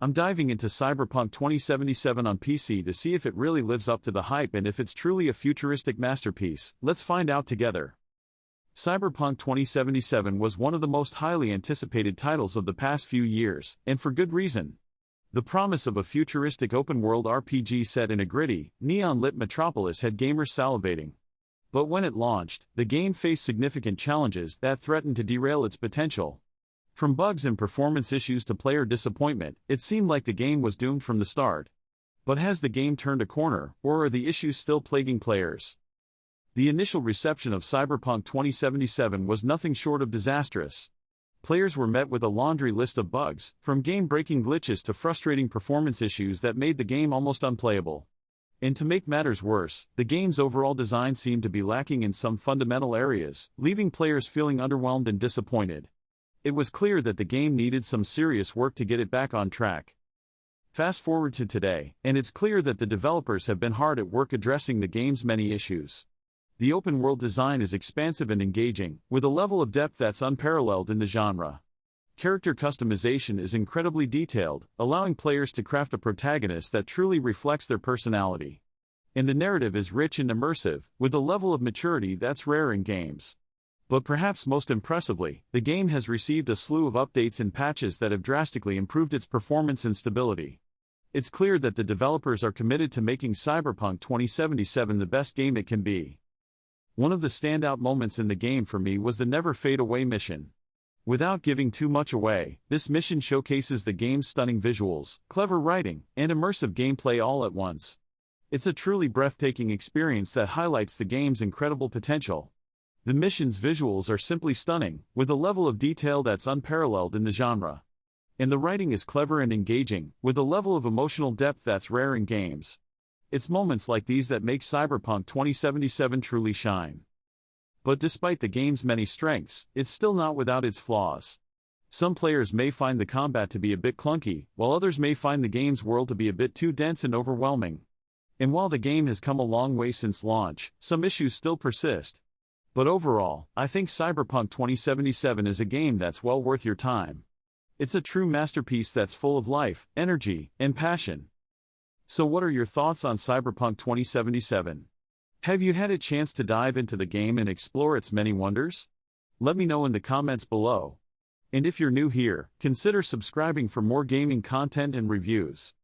I'm diving into Cyberpunk 2077 on PC to see if it really lives up to the hype and if it's truly a futuristic masterpiece. Let's find out together. Cyberpunk 2077 was one of the most highly anticipated titles of the past few years, and for good reason. The promise of a futuristic open-world RPG set in a gritty, neon-lit metropolis had gamers salivating. But when it launched, the game faced significant challenges that threatened to derail its potential. From bugs and performance issues to player disappointment, it seemed like the game was doomed from the start. But has the game turned a corner, or are the issues still plaguing players? The initial reception of Cyberpunk 2077 was nothing short of disastrous. Players were met with a laundry list of bugs, from game-breaking glitches to frustrating performance issues that made the game almost unplayable. And to make matters worse, the game's overall design seemed to be lacking in some fundamental areas, leaving players feeling underwhelmed and disappointed. It was clear that the game needed some serious work to get it back on track. Fast forward to today, and it's clear that the developers have been hard at work addressing the game's many issues. The open-world design is expansive and engaging, with a level of depth that's unparalleled in the genre. Character customization is incredibly detailed, allowing players to craft a protagonist that truly reflects their personality. And the narrative is rich and immersive, with a level of maturity that's rare in games. But perhaps most impressively, the game has received a slew of updates and patches that have drastically improved its performance and stability. It's clear that the developers are committed to making Cyberpunk 2077 the best game it can be. One of the standout moments in the game for me was the Never Fade Away mission. Without giving too much away, this mission showcases the game's stunning visuals, clever writing, and immersive gameplay all at once. It's a truly breathtaking experience that highlights the game's incredible potential. The mission's visuals are simply stunning, with a level of detail that's unparalleled in the genre. And the writing is clever and engaging, with a level of emotional depth that's rare in games. It's moments like these that make Cyberpunk 2077 truly shine. But despite the game's many strengths, it's still not without its flaws. Some players may find the combat to be a bit clunky, while others may find the game's world to be a bit too dense and overwhelming. And while the game has come a long way since launch, some issues still persist. But overall, I think Cyberpunk 2077 is a game that's well worth your time. It's a true masterpiece that's full of life, energy, and passion. So what are your thoughts on Cyberpunk 2077? Have you had a chance to dive into the game and explore its many wonders? Let me know in the comments below. And if you're new here, consider subscribing for more gaming content and reviews.